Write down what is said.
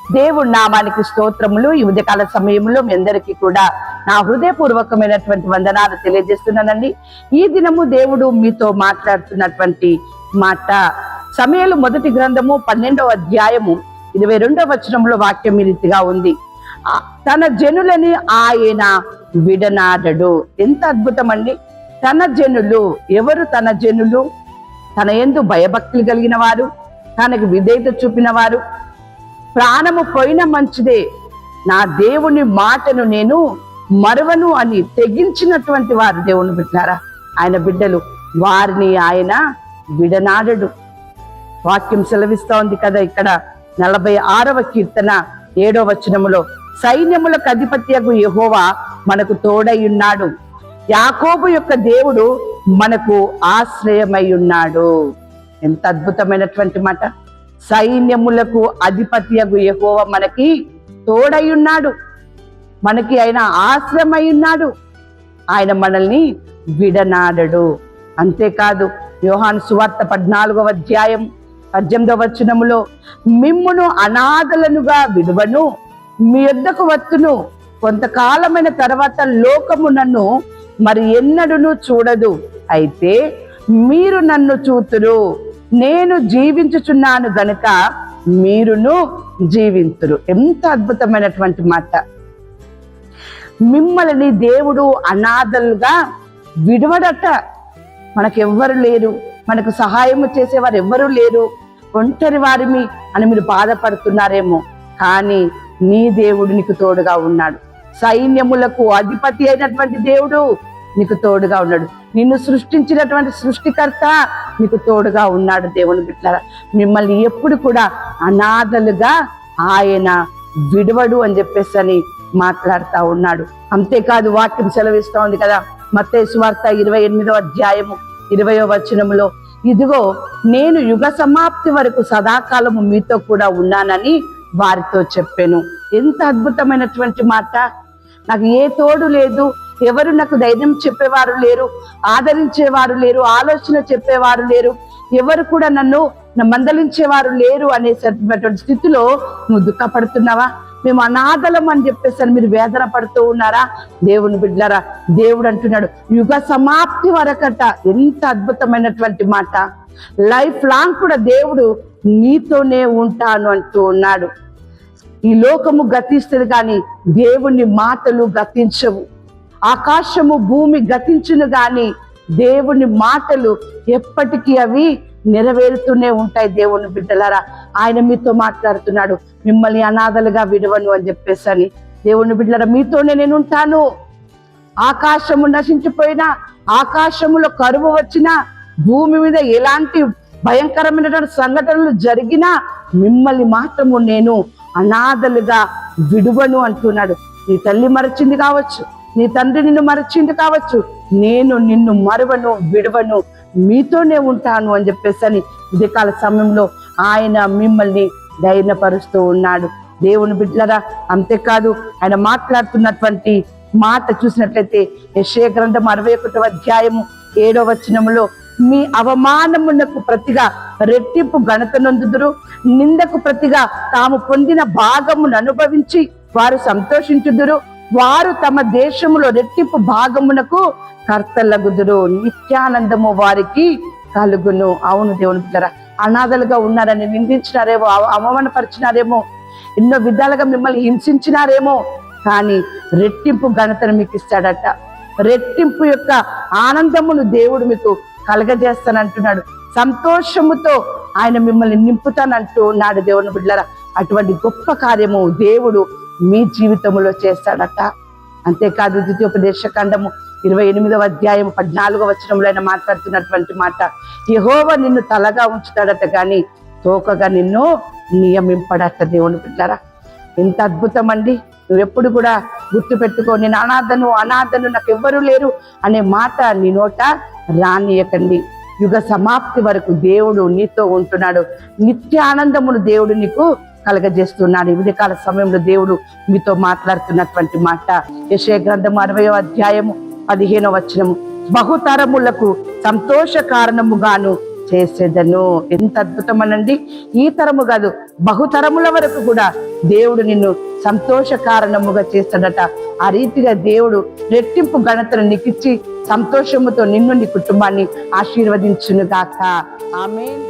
దేవుడి నామానికి స్తోత్రములు. ఈ ఉదయకాల సమయంలో మీ అందరికీ కూడా నా హృదయపూర్వకమైనటువంటి వందనాలు తెలియజేస్తున్నానండి. ఈ దినము దేవుడు మీతో మాట్లాడుతున్నటువంటి మాట సమూయేలు మొదటి గ్రంథము 12వ అధ్యాయము 22వ వచనంలో వాక్యం ఈ రీతిగా ఉంది. తన జనులని ఆయన విడనాడడు. ఎంత అద్భుతం అండి! తన జనులు ఎవరు? తన జనులు తన యందు భయభక్తులు కలిగిన వారు, తనకు విధేయత చూపిన వారు. ప్రాణము పోయిన మంచిదే, నా దేవుని మాటను నేను మరువను అని తెగించినటువంటి వారు దేవుని బిడ్డారా, ఆయన బిడ్డలు, వారిని ఆయన విడనాడడు. వాక్యం సెలవిస్తా ఉంది కదా ఇక్కడ 46వ కీర్తన 7వ వచనములో, సైన్యములకు అధిపత్యకు యెహోవా మనకు తోడై ఉన్నాడు, యాకోబు యొక్క దేవుడు మనకు ఆశ్రయమై ఉన్నాడు. ఎంత అద్భుతమైనటువంటి మాట! సైన్యములకు అధిపత్యకు యెహోవా మనకి తోడై ఉన్నాడు, మనకి ఆయన ఆశ్రయమై ఉన్నాడు, ఆయన మనల్ని విడనాడడు. అంతేకాదు యోహాను సువార్త 14వ అధ్యాయం 18వ వచనములో, మిమ్మును అనాథలనుగా విడువను, మీ యొద్దకు వత్తును, కొంతకాలమైన తర్వాత లోకము నన్ను మరి ఎన్నడూను చూడదు, అయితే మీరు నన్ను చూతురు, నేను జీవించుచున్నాను గనుక మీరును జీవింతురు. ఎంత అద్భుతమైనటువంటి మాట! మిమ్మల్ని దేవుడు అనాథలుగా విడవడట. మనకెవ్వరు లేరు, మనకు సహాయము చేసేవారు ఎవ్వరూ లేరు, ఒంటరి వారిమి అని మీరు బాధపడుతున్నారేమో, కానీ నీ దేవుడు నీకు తోడుగా ఉన్నాడు. సైన్యములకు అధిపతి అయినటువంటి దేవుడు నీకు తోడుగా ఉన్నాడు. నిన్ను సృష్టించినటువంటి సృష్టికర్త నీకు తోడుగా ఉన్నాడు. దేవుని బిడ్డలారా, మిమ్మల్ని ఎప్పుడు కూడా అనాథలుగా ఆయన విడవడు అని చెప్పేసి మాట్లాడుతూ ఉన్నాడు. అంతేకాదు వాక్యం సెలవిస్తూ ఉంది కదా, మత్తయి సువార్త 28వ అధ్యాయము 20వ వచనములో, ఇదిగో నేను యుగ సమాప్తి వరకు సదాకాలము మీతో కూడా ఉన్నానని వారితో చెప్పాను. ఎంత అద్భుతమైనటువంటి మాట! నాకు ఏ తోడు లేదు, ఎవరు నాకు ధైర్యం చెప్పేవారు లేరు, ఆదరించేవారు లేరు, ఆలోచన చెప్పేవారు లేరు, ఎవరు కూడా నన్ను మందలించేవారు లేరు అనేటువంటి స్థితిలో నువ్వు దుఃఖపడుతున్నావా? మేము అనాథలం అని చెప్పేసి మీరు వేదన పడుతూ ఉన్నారా? దేవుని బిడ్డలారా, దేవుడు అంటున్నాడు యుగ సమాప్తి వరకట. ఎంత అద్భుతమైనటువంటి మాట! లైఫ్ లాంగ్ కూడా దేవుడు నీతోనే ఉంటాను అంటూ ఉన్నాడు. ఈ లోకము గతిస్తుంది కానీ దేవుని మాటలు గతించవు. ఆకాశము భూమి గతించును గాని దేవుని మాటలు ఎప్పటికీ అవి నెరవేరుతూనే ఉంటాయి. దేవుని బిడ్డలారా, ఆయన మీతో మాట్లాడుతున్నాడు, మిమ్మల్ని అనాథలుగా విడవను అని చెప్పేసి. దేవుని బిడ్డలారా, మీతోనే నేను ఉంటాను. ఆకాశము నశించిపోయినా, ఆకాశములో కరువు వచ్చినా, భూమి మీద ఎలాంటి భయంకరమైనటువంటి సంఘటనలు జరిగినా మిమ్మల్ని మాత్రము నేను అనాథలుగా విడువను అంటున్నాడు. నీ తల్లి మరచింది కావచ్చు, నీ తండ్రి నిన్ను మరచింది కావచ్చు, నేను నిన్ను మరువను, విడవను, మీతోనే ఉంటాను అని చెప్పేసి ఉదయకాల సమయంలో ఆయన మిమ్మల్ని ధైర్యపరుస్తూ ఉన్నాడు. దేవుని బిడ్డలారా, అంతేకాదు ఆయన మాట్లాడుతున్నటువంటి మాట చూసినట్లయితే యెషయా గ్రంథం 61వ అధ్యాయము 7వ వచనములో, మీ అవమానమునకు ప్రతిగా రెట్టింపు ఘనత నొందుదురు, నిందకు ప్రతిగా తాము పొందిన భాగమును అనుభవించి వారు సంతోషించుదురు, వారు తమ దేశములో రెట్టింపు భాగమునకు కర్తలగుదురు, నిత్యానందము వారికి కలుగును. అవును దేవుని బిడ్డలారా, అనాథలుగా ఉన్నారని నిందించినారేమో, అవమానపరిచినారేమో, ఎన్నో విధాలుగా మిమ్మల్ని హింసించినారేమో, కానీ రెట్టింపు ఘనతను మీకు ఇస్తాడట. రెట్టింపు యొక్క ఆనందమును దేవుడు మీకు కలగజేస్తానంటున్నాడు. సంతోషముతో ఆయన మిమ్మల్ని నింపుతానంటూ ఉన్నాడు. దేవుని బిడ్డలారా, అటువంటి గొప్ప కార్యము దేవుడు మీ జీవితంలో చేస్తాడట. అంతేకాదు ద్వితీయోపదేశకాండము 28వ అధ్యాయం 14వ వచనంలో ఆయన మాట్లాడుతున్నటువంటి మాట, యెహోవా నిన్ను తలగా ఉంచుతాడట కానీ తోకగా నిన్ను నియమింపడట. దేవుని బిడ్డలారా, ఎంత అద్భుతం అండి! నువ్వెప్పుడు కూడా గుర్తు పెట్టుకో, నేను అనాథను, నాకు ఎవ్వరూ లేరు అనే మాట నీ నోట రానియకండి. యుగ సమాప్తి వరకు దేవుడు నీతో ఉంటున్నాడు. నిత్య ఆనందమును దేవుడు నీకు కలగజేస్తున్నాడు. ఈ ఉదయకాల సమయంలో దేవుడు మీతో మాట్లాడుతున్నటువంటి మాట యెషయా గ్రంథం 60వ అధ్యాయము 15వ వచనము, బహుతరములకు సంతోష కారణముగాను చేసేదను. ఎంత అద్భుతం అనండి. ఈ తరము కాదు, బహుతరముల వరకు కూడా దేవుడు నిన్ను సంతోష కారణముగా చేస్తాడట. ఆ రీతిగా దేవుడు రెట్టింపు ఘనతను నీకిచ్చి సంతోషముతో నిన్ను నీ కుటుంబాన్ని ఆశీర్వదించును గాక. ఆమేన్.